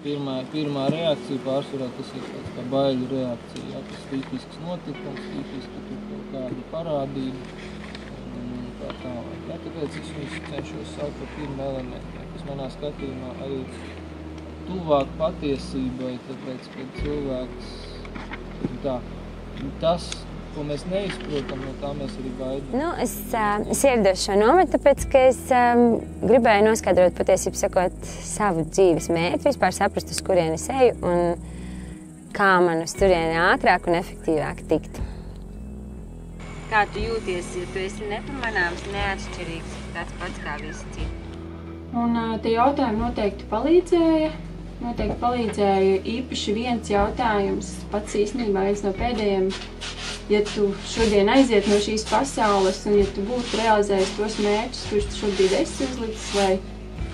Pirmā reakcija pārsvarā tas ir tāds kā baiļu reakcija, ja, tas tipisks notikums, tipiski tur kaut kāda parādība un tā tālāk. Ja, tāpēc es viņus cenšos saukt par pirmu elementu, kas manā skatījumā arī tuvāk patiesībai, tāpēc, ka cilvēks tas, ko mēs neizprotam, no tā mēs arī baidām. Nu, es ierados šo nometu, tāpēc, ka es gribēju noskaidrot patiesību sakot savu dzīves mērķi, vispār saprast, uz kurieni es eju un kā man uz turieni ātrāk un efektīvāk tikt. Kā tu jūties, ja tu esi nepamanāms, neatšķirīgs, tāds pats kā visi citi? Un tie jautājumi noteikti palīdzēja. Noteikti palīdzēja īpaši viens jautājums, pats īstenībā viens no pēdējiem. Ja tu šodien aiziet no šīs pasaules un ja tu būtu realizējis tos mērķus, kurus tu šobrīd esi uzlicis,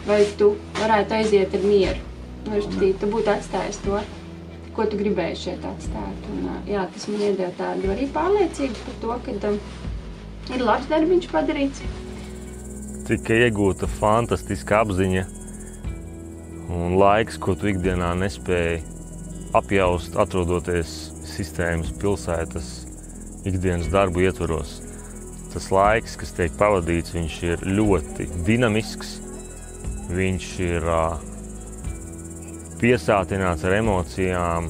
vai tu varētu aiziet ar mieru, vai tu būtu atstājis to, ko tu gribēji šeit atstāt. Un, jā, tas man iedeva tādu arī pārliecību par to, ka ir labs darbiņš padarīts. Tika iegūta fantastiska apziņa un laiks, ko tu ikdienā nespēji apjaust, atrodoties sistēmas, pilsētas, ikdienas darbu ietvaros. Tas laiks, kas tiek pavadīts, viņš ir ļoti dinamisks, viņš ir piesātināts ar emocijām,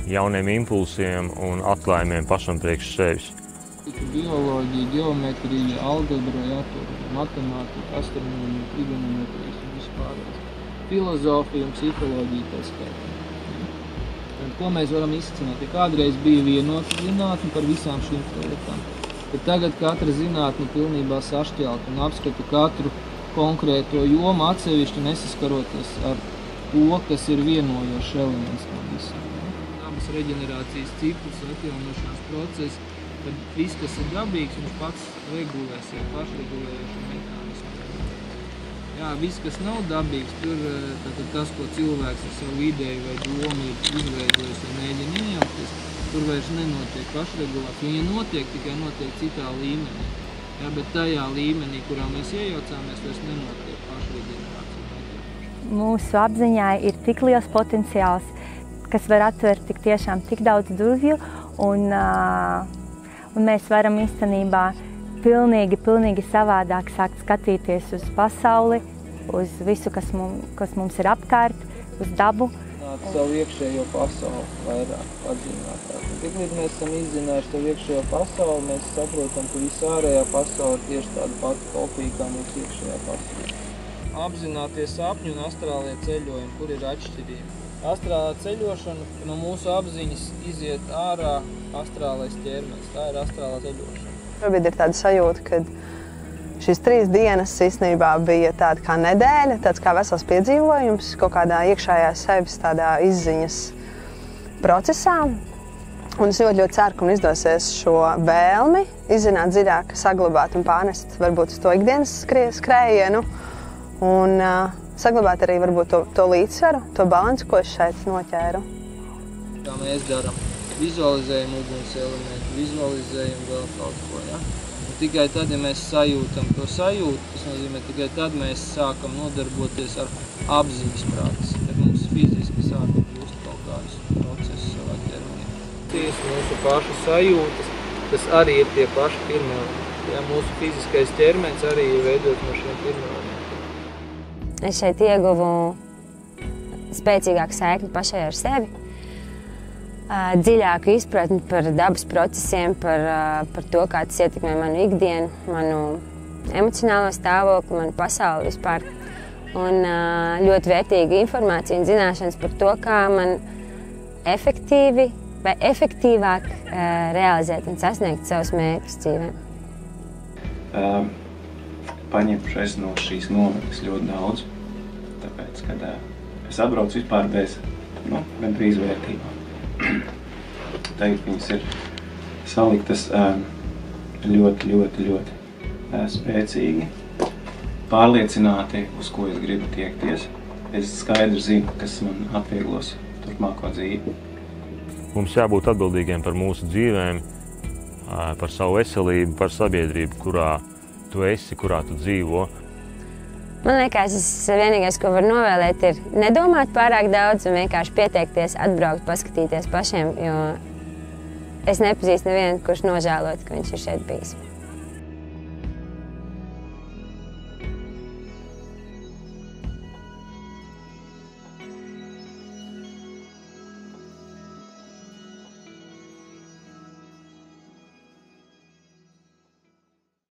jauniem impulsiem un atklājumiem pašam priekš sevis. Bioloģija, geometrija, algebra, matemātika, astronomija, trigonometrijas un vispārējais. Filozofija un psiholoģija tā skaitā. Ko mēs varam izcināt? Ja kādreiz bija vienota zinātne par visām šīm lietām, tad tagad katra zinātne pilnībā sašķelta un apskata katru konkrēto jomu atsevišķi, nesaskaroties ar to, kas ir vienojošs elements no visām. Dabas reģenerācijas cikls, atjaunošanās process, tad viss, kas ir dabīgs, viņš pats regulēs, ir pašregulējoši mehānismi. Jā, viss, kas nav dabīgs, tur tas, ko cilvēks ar savu ideju vai domu ir izveidojis un mēģina iejaukties, tur vairs nenotiek pašregulācija. Viņa notiek, tikai notiek citā līmenī. Jā, bet tajā līmenī, kurā mēs iejaucāmies, vairs nenotiek pašreģenerācija. Mūsu apziņā ir tik liels potenciāls, kas var atvērt tik tiešām tik daudz durvju, un mēs varam īstenībā pilnīgi savādāk sākt skatīties uz pasauli, uz visu, kas mums ir apkārt, uz dabu. Savu iekšējo pasauli vairāk atzināt. Tiklīdz mēs esam izzinājuši savu iekšējo pasauli, mēs saprotam, ka visa ārējā pasaule ir tieši tāda pati kopīga kā mūsu iekšējā pasaule. Apzināties sapņu un astrālie ceļojumi, kur ir atšķirība. Astrālā ceļošana no mūsu apziņas iziet ārā astrālais ķermenis. Tā ir astrālā ceļošana. Šobrīd ir tāda sajūta, ka šīs 3 dienas īstenībā bija tāda kā nedēļa, tāds kā vesels piedzīvojums, kaut kādā iekšējā sevis tādā izziņas procesā. Un es ļoti ceru, ka man izdosies šo vēlmi izzināt dziļāk, saglabāt un pārnest varbūt uz to ikdienas skrējienu un saglabāt arī varbūt to līdzsvaru, to balansu, ko es šeit noķēru. Kā mēs darām? Vizualizējam uguns elementu, vizualizējam vēl kaut ko, ja? Un tikai tad, ja mēs sajūtam to sajūtu, tas nozīmē, tikai tad mēs sākam nodarboties ar apziņas praksi, kad mums fiziski sākam just kaut kādus procesus savā ķermenī. Mūsu pašu sajūtas, tas arī ir tie paši pirmie elementi, ja? Mūsu fiziskais ķermenis arī ir veidots no šiem pirmiem elementiem. Es šeit ieguvu spēcīgāku saikni pašai ar sevi, dziļāku izpratni par dabas procesiem, par to, kā tas ietekmē manu ikdienu, manu emocionālo stāvokli, manu pasauli vispār. Un ļoti vērtīga informācija un zināšanas par to, kā man efektīvi vai efektīvāk realizēt un sasniegt savus mērķus dzīvē. Paņemšais no šīs nometnes ļoti daudz, tāpēc, kad es atbraucu vispār bez gandrīz vērtībām. Tagad viņas ir saliktas ļoti spēcīgi, pārliecināti, uz ko es gribu tiekties. Es skaidri zinu, kas man atvieglos turpmāko dzīvi. Mums jābūt atbildīgiem par mūsu dzīvēm, par savu veselību, par sabiedrību, kurā tu esi, kurā tu dzīvo. Man liekas, vienīgais, ko var novēlēt, ir nedomāt pārāk daudz un vienkārši pieteikties, atbraukt, paskatīties pašiem, jo es nepazīstu nevienu, kurš nožēlot, ka viņš ir šeit bijis.